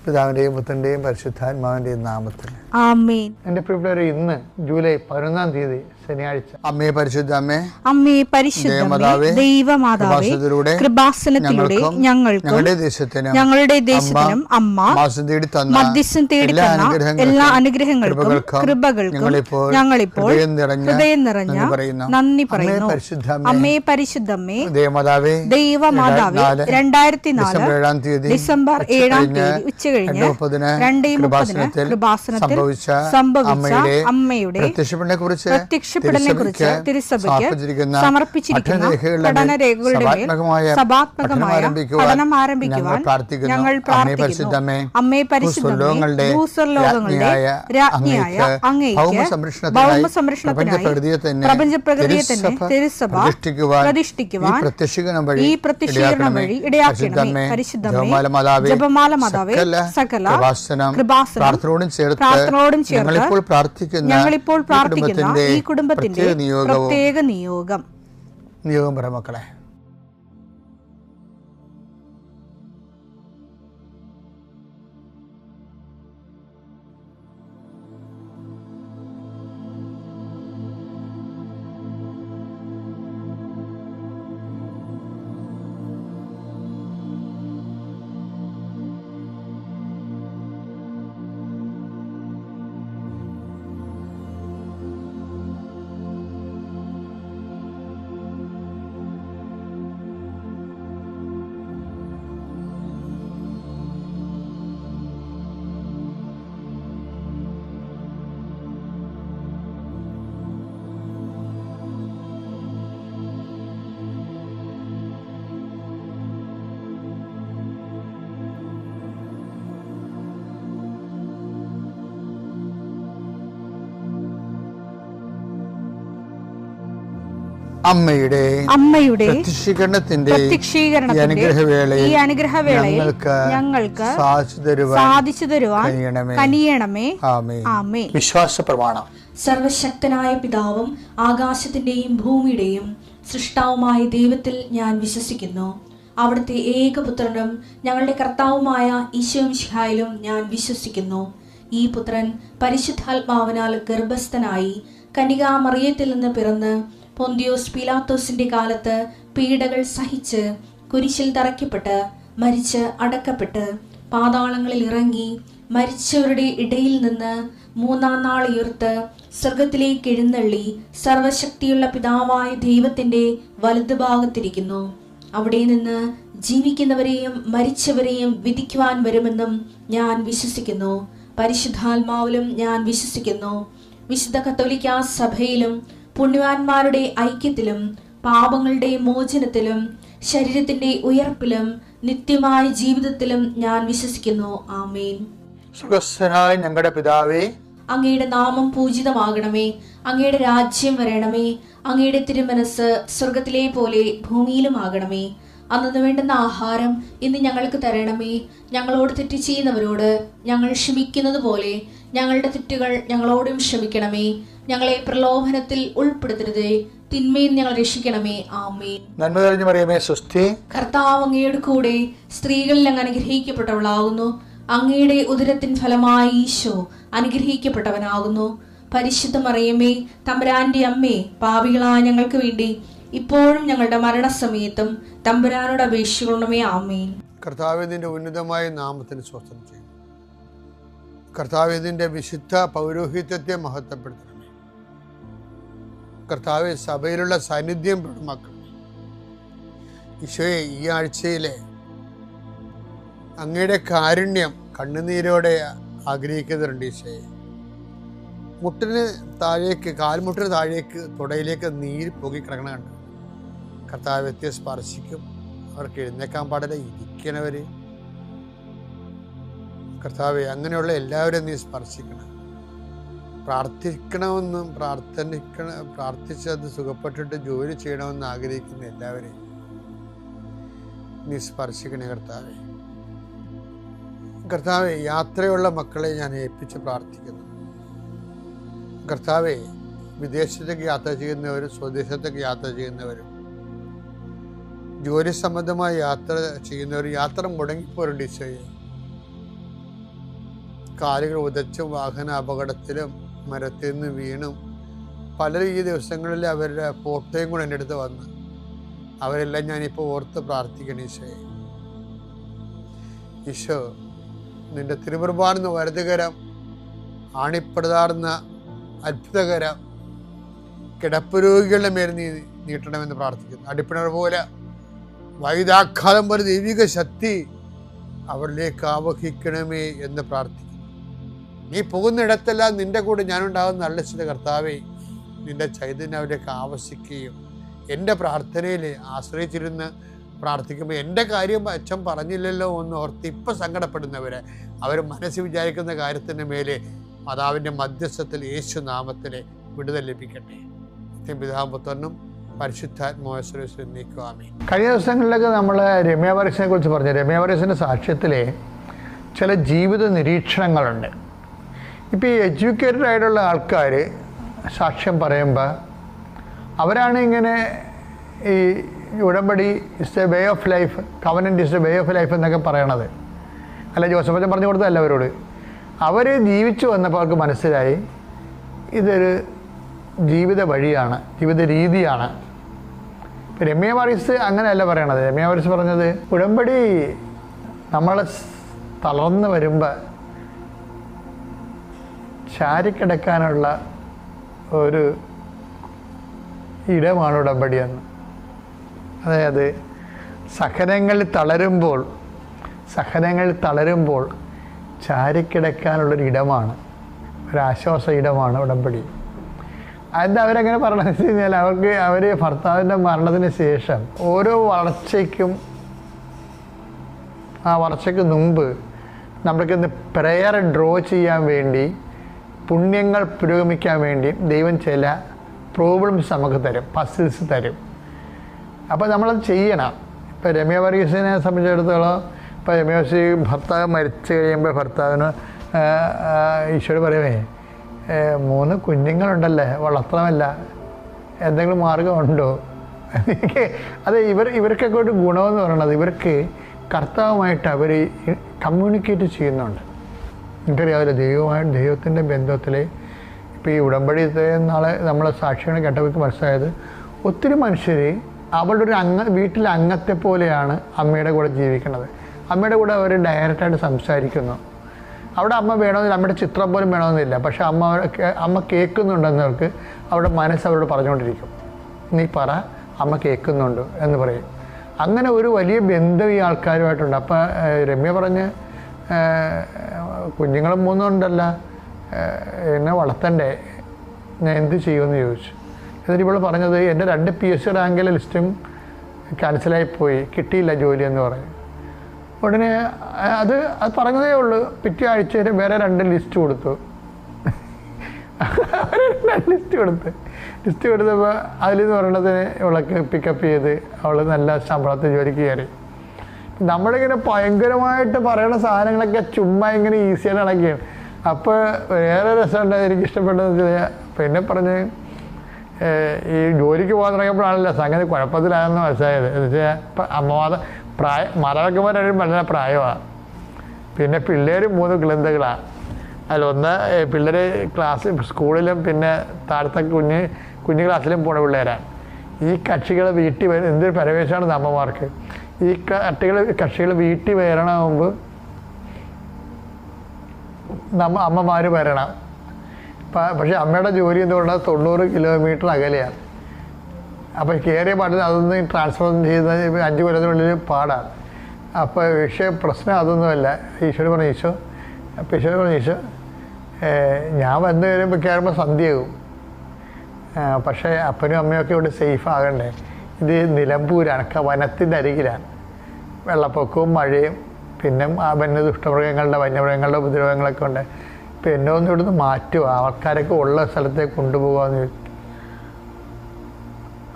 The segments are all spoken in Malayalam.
പിതാവിന്റെയും പുത്രന്റെയും പരിശുദ്ധാത്മാവിന്റെയും നാമത്തിൽ ആമേൻ. എന്റെ പ്രിയപ്പെട്ടവരെ, ഇന്ന് ജൂലൈ 11-ാം തീയതി ശനിയാഴ്ച. അമ്മേ പരിശുദ്ധ അമ്മേ, അമ്മേ പരിശുദ്ധമേ, ദൈവമാതാവേ, കൃപാസനത്തിലൂടെ ഞങ്ങളുടെ ദേശത്തിനും അമ്മ മധ്യസ്ഥം തേടി തന്ന എല്ലാ അനുഗ്രഹങ്ങൾക്കും കൃപകൾക്കും ഞങ്ങളിപ്പോൾ ഹൃദയം നിറഞ്ഞ നന്ദി പറയുന്നു. അമ്മേ പരിശുദ്ധമേ, ദൈവമാതാവേ, 2004 ഡിസംബർ 7-ാം തീയതി ഉച്ചകഴിഞ്ഞ് 2:30 കൃപാസനത്തിൽ സംഭവിച്ച അമ്മയുടെ പ്രത്യക്ഷപ്പെടലിനെക്കുറിച്ച് തിരുസഭയ്ക്ക് സമർപ്പിച്ചിരിക്കുന്ന പഠനരേഖകളുടെ മേൽ സഭാത്മകമായ പഠനം ആരംഭിക്കുവാൻ ഞങ്ങൾ പ്രാർത്ഥിക്കുന്നു. അമ്മേ പരിശുദ്ധമേ, ഭൂസ്വർലോകങ്ങളുടെ രാജ്ഞിയായ അങ്ങേയ്ക്ക് ഭൗമസംരക്ഷണത്തിനായി പ്രപഞ്ചപ്രകൃതിയെ തന്നെ തിരുസഭ പ്രതിഷ്ഠിക്കുവാൻ ഈ പ്രത്യക്ഷീകരണം വഴി ഇടയാക്കണമേ. പരിശുദ്ധമേ, ജപമാല മാതാവേ, സകല കൃപാസനം പ്രാർത്ഥനയോടും ചേർത്ത് ഞങ്ങളിപ്പോൾ പ്രാർത്ഥിക്കുന്ന ഈ കുടുംബത്തിന്റെ പ്രത്യേക നിയോഗം മക്കളെ. അമ്മയുടെ പ്രത്യക്ഷീകരണത്തിന്റെ ഈ അനുഗ്രഹവേളയിൽ ഞങ്ങൾക്ക് സാധിച്ചു തരുവാൻ കനിയണമേ. ആമേൻ. വിശ്വാസ പ്രമാണം. സർവശക്തനായ പിതാവും ആകാശത്തിന്റെയും ഭൂമിയുടെയും സൃഷ്ടാവുമായ ദൈവത്തിൽ ഞാൻ വിശ്വസിക്കുന്നു. അവിടുത്തെ ഏകപുത്രനും ഞങ്ങളുടെ കർത്താവുമായ ഈശോമിശിഹായിലും ഞാൻ വിശ്വസിക്കുന്നു. ഈ പുത്രൻ പരിശുദ്ധാത്മാവിനാൽ ഗർഭസ്ഥനായി കന്യകാമറിയത്തിൽ നിന്ന് പിറന്ന് പൊന്തിയോസ് പീലാത്തോസിന്റെ കാലത്ത് പീഡകൾ സഹിച്ച് കുരിശിൽ തറയ്ക്കപ്പെട്ട് മരിച്ച് അടക്കപ്പെട്ട് പാതാളങ്ങളിൽ ഇറങ്ങി മരിച്ചവരുടെ ഇടയിൽ നിന്ന് 3-ാം നാൾ ഉയർത്ത് സ്വർഗത്തിലേക്ക് എഴുന്നള്ളി സർവശക്തിയുള്ള പിതാവായ ദൈവത്തിന്റെ വലതുഭാഗത്തിരിക്കുന്നു. അവിടെ നിന്ന് ജീവിക്കുന്നവരെയും മരിച്ചവരെയും വിധിക്കുവാൻ വരുമെന്നും ഞാൻ വിശ്വസിക്കുന്നു. പരിശുദ്ധാത്മാവിലും ഞാൻ വിശ്വസിക്കുന്നു. വിശുദ്ധ കത്തോലിക്കാ സഭയിലും പുണ്യവാന്മാരുടെ ഐക്യത്തിലും പാപങ്ങളുടെ മോചനത്തിലും ശരീരത്തിന്റെ ഉയർപ്പിലും നിത്യമായ ജീവിതത്തിലും ഞാൻ വിശ്വസിക്കുന്നു. ആമേൻ. സുഖസ്ഥനായ ഞങ്ങളുടെ പിതാവേ, അങ്ങയുടെ നാമം പൂജിതമാകണമേ. അങ്ങയുടെ രാജ്യം വരണമേ. അങ്ങയുടെ തിരുമനസ് സ്വർഗത്തിലെ പോലെ ഭൂമിയിലും ആകണമേ. അന്നു വേണ്ടുന്ന ആഹാരം ഇന്ന് ഞങ്ങൾക്ക് തരണമേ. ഞങ്ങളോട് തെറ്റ് ചെയ്യുന്നവരോട് ഞങ്ങൾ ക്ഷമിക്കുന്നത് പോലെ ഞങ്ങളുടെ തെറ്റുകൾ ഞങ്ങളോടും ക്ഷമിക്കണമേ. ഞങ്ങളെ പ്രലോഭനത്തിൽ ഉൾപ്പെടുത്തരുതേ, തിന്മയിൽ ഞങ്ങൾ രക്ഷിക്കണമേ. ആമേൻ. നന്മ നിറഞ്ഞ മറിയമേ, സ്വസ്തി. കർത്താവ് അങ്ങയുടെ കൂടെ സ്ത്രീകളിൽ അങ്ങ് അനുഗ്രഹിക്കപ്പെട്ടവളാകുന്നു. അങ്ങയുടെ ഉദരത്തിൻ ഫലമായി ഈശോ അനുഗ്രഹിക്കപ്പെട്ടവനാകുന്നു. പരിശുദ്ധ മറിയമേ, തമ്പുരാന്റെ അമ്മേ, പാപികളായ ഞങ്ങൾക്ക് വേണ്ടി ഇപ്പോഴും ഞങ്ങളുടെ മരണസമയത്തും തമ്പുരാനോട് അപേക്ഷിക്കണമേ. ആമേൻ. കർത്താവിന്റെ ഉന്നതമായ നാമത്തിന് സ്വസ്ഥം ചെയ്യും. കർത്താവിന്റെ വിശുദ്ധ പൗരോഹിത്യത്തെ മഹത്വപ്പെടുത്തണമേ. കർത്താവ് സഭയിലുള്ള സാന്നിധ്യം പ്രകടമാക്കണമേ. ഈശോയെ, ഈ ആഴ്ചയിലെ അങ്ങയുടെ കാരുണ്യം കണ്ണുനീരോടെ ആഗ്രഹിക്കുന്നുണ്ട്. ഈശോയെ, കാൽമുട്ടിന് താഴേക്ക് തുടയിലേക്ക് നീര് പൊങ്ങിക്കിടക്കണ കണ്ട് കർത്താവ് സ്പർശിക്കും. അവർക്ക് എഴുന്നേക്കാൻ പാടില്ല, ഇരിക്കണവര്. കർത്താവെ, അങ്ങനെയുള്ള എല്ലാവരും നീ സ്പർശിക്കണം. പ്രാർത്ഥിക്കണമെന്നും പ്രാർത്ഥിച്ചത് സുഖപ്പെട്ടിട്ട് ജോലി ചെയ്യണമെന്ന് ആഗ്രഹിക്കുന്ന എല്ലാവരെയും നീ സ്പർശിക്കണേ കർത്താവെ. കർത്താവെ, യാത്രയുള്ള മക്കളെ ഞാൻ ഏൽപ്പിച്ച് പ്രാർത്ഥിക്കുന്നു. കർത്താവെ, വിദേശത്തേക്ക് യാത്ര ചെയ്യുന്നവരും സ്വദേശത്തേക്ക് യാത്ര ചെയ്യുന്നവരും ജോലി സംബന്ധമായി യാത്ര ചെയ്യുന്നവർ യാത്ര മുടങ്ങിപ്പോരുണ്ട്. ഈശോയെ, കാലുകൾ ഉദച്ചും വാഹന അപകടത്തിലും മരത്തിൽ നിന്ന് വീണും പലരും ഈ ദിവസങ്ങളിൽ അവരുടെ ഫോട്ടോയും കൂടെ എൻ്റെ അടുത്ത് വന്ന് അവരെല്ലാം ഞാനിപ്പോൾ ഓർത്ത് പ്രാർത്ഥിക്കണം. ഈശോ നിന്റെ തിരുമുറുപാടുന്ന വലതുകരം, ആണിപ്പടുതാർന്ന അത്ഭുതകരം കിടപ്പ് രോഗികളുടെ മേൽ നീ നീട്ടണമെന്ന് പ്രാർത്ഥിക്കുന്നു. അടിപ്പിണർ പോലെ വൈദാഘാതം പോലെ ദൈവിക ശക്തി അവരിലേക്ക് ആവഹിക്കണമേ എന്ന് പ്രാർത്ഥിക്കുന്നു. നീ പോകുന്നിടത്തെല്ലാം നിന്റെ കൂടെ ഞാനുണ്ടാകുന്ന നല്ല ചില കർത്താവേ, നിന്റെ ചൈതന്യം അവരിലേക്ക് ആവശ്യിക്കുകയും എൻ്റെ പ്രാർത്ഥനയിൽ ആശ്രയിച്ചിരുന്ന് പ്രാർത്ഥിക്കുമ്പോൾ എൻ്റെ കാര്യം അച്ഛൻ പറഞ്ഞില്ലല്ലോ എന്ന് ഓർത്ത് ഇപ്പം സങ്കടപ്പെടുന്നവരെ അവർ മനസ്സിൽ വിചാരിക്കുന്ന കാര്യത്തിൻ്റെ മേലെ മാതാവിൻ്റെ മധ്യസ്ഥത്തിൽ യേശു നാമത്തിലെ വിടുതൽ ലഭിക്കട്ടെ. പിതാപുത്രനും പരിശുദ്ധാത്മാവിനെ നീക്കുവാമേ. കഴിഞ്ഞ ദിവസങ്ങളിലൊക്കെ നമ്മൾ രമ്യ വർഗീസിനെ കുറിച്ച് പറഞ്ഞു. രമ്യ വർഗീസിൻ്റെ സാക്ഷ്യത്തിലെ ചില ജീവിത നിരീക്ഷണങ്ങളുണ്ട്. ഇപ്പോൾ ഈ എഡ്യൂക്കേറ്റഡ് ആയിട്ടുള്ള ആൾക്കാർ സാക്ഷ്യം പറയുമ്പോൾ അവരാണ് ഇങ്ങനെ ഈ ഉടമ്പടി is a way of life, covenant is a way of life എന്നൊക്കെ പറയണത്. അല്ല, ജോസഫച്ചൻ പറഞ്ഞു കൊടുത്തതല്ല അവരോട്. അവർ ജീവിച്ചു വന്നപ്പോൾ അവർക്ക് മനസ്സിലായി ഇതൊരു ജീവിത വഴിയാണ്, ജീവിത രീതിയാണ്. ഇപ്പം രമ്യ വർഗീസ് അങ്ങനെയല്ല പറയണത്. രമ്യ വർഗീസ് പറഞ്ഞത് ഉടമ്പടി നമ്മൾ തളർന്ന് വരുമ്പോൾ ചാരിക്കിടക്കാനുള്ള ഒരു ഇടമാണ് ഉടമ്പടിയെന്ന്. അതായത് സഹനങ്ങളിൽ തളരുമ്പോൾ ചാരിക്കിടക്കാനുള്ളൊരു ഇടമാണ്, ഒരാശ്വാസ ഇടമാണ് ഉടമ്പടി. അതെന്താ അവരങ്ങനെ പറയണമെന്ന് വെച്ച് കഴിഞ്ഞാൽ അവർ ഭർത്താവിൻ്റെ മരണത്തിന് ശേഷം ഓരോ വളർച്ചയ്ക്കും ആ വളർച്ചയ്ക്ക് മുമ്പ് നമ്മൾക്കിന്ന് പ്രയർ ഡ്രോ ചെയ്യാൻ വേണ്ടി, പുണ്യങ്ങൾ പുരോഗമിക്കാൻ വേണ്ടി ദൈവം ചില പ്രോബ്ലംസ് നമുക്ക് തരും, പസിൽസ് തരും. അപ്പോൾ നമ്മളത് ചെയ്യണം. ഇപ്പോൾ രമ്യ വർഗീസിനെ സംബന്ധിച്ചിടത്തോളം, ഇപ്പോൾ രമ്യ വർഗീസ് ഭർത്താവ് മരിച്ചു കഴിയുമ്പോൾ ഭർത്താവിന് ഈശോട് പറയുമേ 3 കുഞ്ഞുങ്ങളുണ്ടല്ലേ, വളർത്തണമല്ല, എന്തെങ്കിലും മാർഗമുണ്ടോ? അത് ഇവർക്കൊക്കെ ഒരു ഗുണമെന്ന് പറയുന്നത് ഇവർക്ക് കർത്താവുമായിട്ട് അവർ കമ്മ്യൂണിക്കേറ്റ് ചെയ്യുന്നുണ്ട്. എനിക്കറിയാവില്ല, ദൈവത്തിൻ്റെ ബന്ധത്തിൽ ഇപ്പോൾ ഈ ഉടമ്പടി നാളെ നമ്മൾ സാക്ഷികളെ കേട്ടവർക്ക് മനസ്സിലായത് ഒത്തിരി മനുഷ്യർ അവരുടെ ഒരു വീട്ടിലെ അംഗത്തെ പോലെയാണ് അമ്മയുടെ കൂടെ ജീവിക്കുന്നത്. അമ്മയുടെ കൂടെ അവർ ഡയറക്റ്റായിട്ട് സംസാരിക്കുന്നു. അവിടെ അമ്മ വേണമെന്നില്ല, അമ്മയുടെ ചിത്രം പോലും വേണമെന്നില്ല. പക്ഷെ അമ്മ കേൾക്കുന്നുണ്ടെന്നവർക്ക് അവിടെ മനസ്സവരോട് പറഞ്ഞുകൊണ്ടിരിക്കും, നീ പറ, അമ്മ കേൾക്കുന്നുണ്ട് എന്ന് പറയും. അങ്ങനെ ഒരു വലിയ ബന്ധം ഈ ആൾക്കാരുമായിട്ടുണ്ട്. അപ്പോൾ രമ്യ പറഞ്ഞ് കുഞ്ഞുങ്ങളും 3 ഉണ്ടല്ല, എന്നെ വളർത്തണ്ടേ, ഞാൻ എന്ത് ചെയ്യുമെന്ന് ചോദിച്ചു. എന്നിട്ട് ഇവൾ പറഞ്ഞത് എൻ്റെ 2 PSC റാങ്കിലെ ലിസ്റ്റും ക്യാൻസലായിപ്പോയി, കിട്ടിയില്ല ജോലി എന്ന് പറയും. ഉടനെ അത് പറഞ്ഞതേ ഉള്ളൂ. പിറ്റേ ആഴ്ച വേറെ 2 ലിസ്റ്റ് കൊടുത്തു. ലിസ്റ്റ് കൊടുത്തപ്പോൾ അതിലെന്ന് പറയണതിന് ഇവളൊക്കെ പിക്കപ്പ് ചെയ്ത് അവൾ നല്ല ശമ്പളത്തിൽ ജോലിക്ക് കയറി. നമ്മളിങ്ങനെ ഭയങ്കരമായിട്ട് പറയുന്ന സാധനങ്ങളൊക്കെ ചുമ്മാ ഇങ്ങനെ ഈസിയായിട്ട് ഇളക്കിയാണ്. അപ്പോൾ വേറെ രസമുണ്ട്, എനിക്ക് ഇഷ്ടപ്പെട്ടതെന്ന് വെച്ചാൽ പിന്നെ പറഞ്ഞ് ഈ ജോലിക്ക് പോകാൻ തുടങ്ങിയപ്പോഴാണല്ലോ സംഗതി കുഴപ്പത്തിലായെന്ന് മനസ്സിലായത്. എന്ന് വെച്ചാൽ ഇപ്പം മാതാപിതാക്കന്മാരും വളരെ പ്രായമാണ്. പിന്നെ പിള്ളേർ 3 കിളന്തകളാണ്. അതിലൊന്ന് പിള്ളേർ സ്കൂളിലും പിന്നെ താഴത്തെ കുഞ്ഞു ക്ലാസ്സിലും പോണ പിള്ളേരാണ്. ഈ കക്ഷികൾ വീട്ടിൽ എന്തൊരു പരവേശമാണ് അമ്മമാർക്ക്. ഈ കക്ഷികൾ വീട്ടിൽ വരണ മുമ്പ് അമ്മമാർ വരണം. പക്ഷേ അമ്മയുടെ ജോലി എന്ന് പറഞ്ഞാൽ 90 കിലോമീറ്റർ അകലെയാണ്. അപ്പോൾ കയറിയ പാട്ടിൽ അതൊന്ന് ട്രാൻസ്ഫർ ചെയ്ത് 5 കൊല്ലത്തിനുള്ളിൽ പാടാണ്. അപ്പോൾ പ്രശ്നം അതൊന്നുമല്ല. ഈശോട് പറഞ്ഞു ഈശോ ഞാൻ വന്നു കയറുമ്പോൾ സന്ധ്യയാകും, പക്ഷേ അപ്പനും അമ്മയൊക്കെ ഇവിടെ സേഫ് ആകണ്ടേ. ഇത് നിലമ്പൂരാണ്, വനത്തിൻ്റെ അരികിലാണ്. വെള്ളപ്പൊക്കവും മഴയും പിന്നെ വന്യമൃഗങ്ങളുടെ ഉപദ്രവങ്ങളൊക്കെ ഉണ്ട്. ഇപ്പം എന്നെ ഒന്ന് ഇവിടുന്ന് മാറ്റുക, ആൾക്കാരൊക്കെ ഉള്ള സ്ഥലത്തേക്ക് കൊണ്ടുപോകാമെന്ന് ചോദിച്ചു.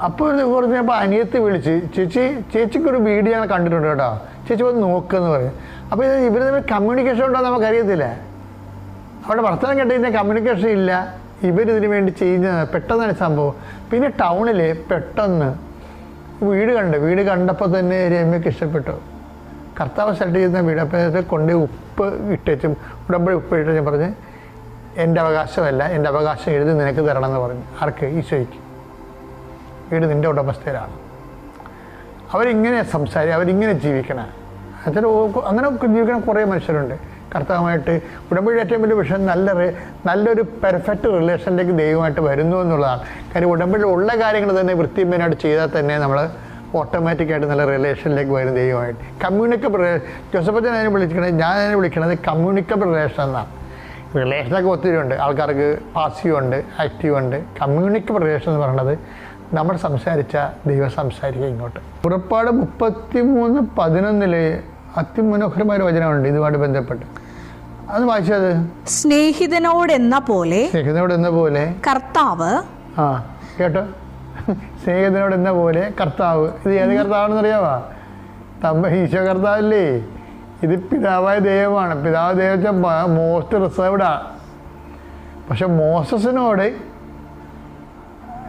അപ്പോൾ പറഞ്ഞപ്പോൾ അനിയത്തി വിളിച്ച് ചേച്ചിക്കൊരു വീഡിയോ ഞാൻ കണ്ടിട്ടുണ്ട് കേട്ടോ, ചേച്ചി വന്ന് നോക്കുമെന്ന് പറയും. അപ്പോൾ ഇവർ തമ്മിൽ കമ്മ്യൂണിക്കേഷൻ ഉണ്ടോ നമുക്കറിയത്തില്ല. അവിടെ വർത്തമാനം കേട്ടുകഴിഞ്ഞാൽ കമ്മ്യൂണിക്കേഷൻ ഇല്ല. ഇവരിതിന് വേണ്ടി ചെയ്യുന്ന പെട്ടെന്നാണ് സംഭവം. പിന്നെ ടൗണിൽ പെട്ടെന്ന് വീട് കണ്ടപ്പോൾ തന്നെ രമ്യക്ക് ഇഷ്ടപ്പെട്ടു. കർത്താവ് സെറ്റ് ചെയ്യുന്ന വീട്. അപ്പോൾ കൊണ്ട് ഉപ്പ് ഇട്ടും ഉടമ്പടി ഉപ്പ് ഇട്ടും പറഞ്ഞ് എൻ്റെ അവകാശമല്ല, എൻ്റെ അവകാശം എഴുതി നിനക്ക് തരണമെന്ന് പറഞ്ഞു. ആർക്ക്? ഈശോയ്ക്ക്. വീട് നിൻ്റെ ഉടമസ്ഥയിലാണ്. അവരിങ്ങനെ അവരിങ്ങനെ ജീവിക്കണം. അങ്ങനെ ജീവിക്കണം കുറേ മനുഷ്യരുണ്ട് കർത്താവുമായിട്ട്. ഉടമ്പടിയുടെ ഏറ്റവും വലിയ വിഷയം നല്ലൊരു പെർഫെക്റ്റ് റിലേഷനിലേക്ക് ദൈവമായിട്ട് വരുന്നു എന്നുള്ളതാണ്. കാര്യം ഉടമ്പടിയിൽ ഉള്ള കാര്യങ്ങൾ തന്നെ വൃത്തിമേനായിട്ട് ചെയ്താൽ തന്നെ നമ്മൾ ഓട്ടോമാറ്റിക്കായിട്ട് നല്ല റിലേഷനിലേക്ക് വരും ദൈവമായിട്ട്. കമ്മ്യൂണിക്കബിൾ ജോസഫച്ചൻ അതിനെ വിളിക്കണത്, ഞാൻ അതിനെ വിളിക്കണത് കമ്മ്യൂണിക്കബിൾ റിലേഷൻ എന്നാണ്. റിലേഷനൊക്കെ ഒത്തിരി ഉണ്ട്. ആൾക്കാർക്ക് പാസീവ് ഉണ്ട്, ആക്റ്റീവ് ഉണ്ട്. കമ്മ്യൂണിക്കബിൾ റിലേഷൻ എന്ന് പറയുന്നത് നമ്മൾ സംസാരിച്ച ദൈവം സംസാരിക്കുക ഇങ്ങോട്ട്. പുറപ്പാട് 33:11 അതിമനോഹരമായ വചനമുണ്ട് ഇതുമായിട്ട് ബന്ധപ്പെട്ട്. അത് വായിച്ചത് സ്നേഹിതനോടെന്ന പോലെ കർത്താവ്. കേട്ടോ, സ്നേഹിതനോടെന്ന പോലെ കർത്താവ്. ഇത് ഏത് കർത്താവാണെന്ന് അറിയാമോ? ഈശോ കർത്താവല്ലേ. ഇത് പിതാവായ ദൈവമാണ്. പിതാവ് ദൈവം മോസ്റ്റ് റിസർവ്ഡാണ്. പക്ഷെ മോസസിനോട്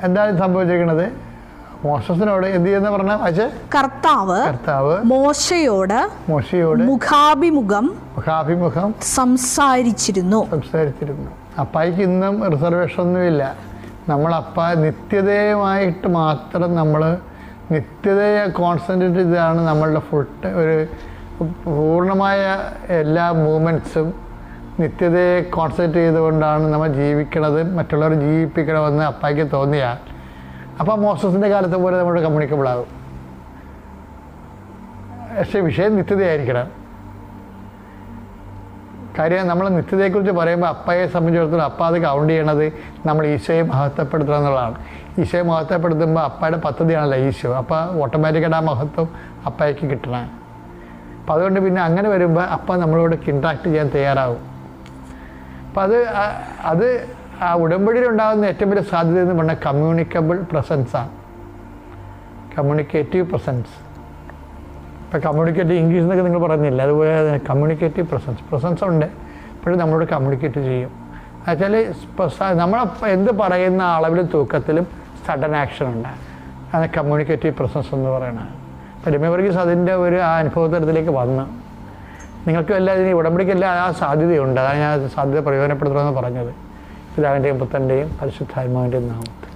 എന്താണ് സംഭവിച്ചിരിക്കുന്നത്? മോസസിനോട് എന്ത് ചെയ്യുന്ന പറഞ്ഞ കർത്താവ് മോശയോട് മുഖാഭിമുഖം സംസാരിച്ചിരുന്നു. അപ്പായിക്ക് ഇന്നും റിസർവേഷൻ ഒന്നുമില്ല. നമ്മളപ്പ നിത്യതയുമായിട്ട് മാത്രം നമ്മൾ നിത്യതയെ കോൺസെൻട്രേറ്റ് ചെയ്താണ് നമ്മളുടെ ഒരു പൂർണ്ണമായ എല്ലാ മൂവ്മെൻറ്റ്സും നിത്യതയെ കോൺസെൻട്രേറ്റ് ചെയ്തുകൊണ്ടാണ് നമ്മൾ ജീവിക്കണത്, മറ്റുള്ളവർ ജീവിപ്പിക്കണമെന്ന് അപ്പായ്ക്ക് തോന്നിയാൽ അപ്പോൾ മോസസിൻ്റെ കാലത്തെ പോലെ നമ്മുടെ കമ്മ്യൂണിക്കബിൾ ആകും. പക്ഷേ വിഷയം നിത്യതയായിരിക്കണം. കാര്യം നമ്മൾ നിത്യതയെക്കുറിച്ച് പറയുമ്പോൾ അപ്പയെ സംബന്ധിച്ചിടത്തോളം അപ്പ അത് കൗണ്ട് ചെയ്യണത് നമ്മൾ ഈശോയെ മഹത്വപ്പെടുത്തുക എന്നുള്ളതാണ്. ഈശോയെ മഹത്വപ്പെടുത്തുമ്പോൾ അപ്പയുടെ പദ്ധതിയാണല്ലോ ഈശോ. അപ്പോൾ ഓട്ടോമാറ്റിക്കായിട്ട് ആ മഹത്വം അപ്പയ്ക്ക് കിട്ടണം. അപ്പം അതുകൊണ്ട് പിന്നെ അങ്ങനെ വരുമ്പോൾ അപ്പ നമ്മളോട് ഇൻട്രാക്ട് ചെയ്യാൻ തയ്യാറാവും. അപ്പം അത് ആ ഉടമ്പടിയിൽ ഉണ്ടാകുന്ന ഏറ്റവും വലിയ സാധ്യത എന്ന് പറഞ്ഞാൽ കമ്മ്യൂണിക്കബിൾ പ്രസൻസാണ്. Communicative presence. ഇപ്പം കമ്മ്യൂണിക്കേറ്റീവ് ഇംഗ്ലീഷ് എന്നൊക്കെ നിങ്ങൾ പറഞ്ഞില്ല, അതുപോലെ കമ്മ്യൂണിക്കേറ്റീവ് പ്രസൻസ് ഉണ്ട്. ഇപ്പോഴും നമ്മളോട് കമ്മ്യൂണിക്കേറ്റ് ചെയ്യും. എന്നുവെച്ചാൽ നമ്മൾ എന്ത് പറയുന്ന അളവിലും തൂക്കത്തിലും സഡൻ ആക്ഷൻ ഉണ്ട്. അത് കമ്മ്യൂണിക്കേറ്റീവ് പ്രസൻസ് എന്ന് പറയുന്നത്. അപ്പം രമ്യ വർഗീസ് അതിൻ്റെ ഒരു ആ അനുഭവതലത്തിലേക്ക് വന്ന് നിങ്ങൾക്കും എല്ലാം ഇതിന് ഉടമ്പടിക്കെല്ലാം ആ സാധ്യതയുണ്ട്. അതാണ് ഞാൻ സാധ്യത പ്രയോജനപ്പെടുത്തണമെന്ന് പറഞ്ഞത്. പിതാവിൻ്റെയും പുത്രൻ്റെയും പരിശുദ്ധാത്മാവിൻ്റെയും നാമത്തിൽ.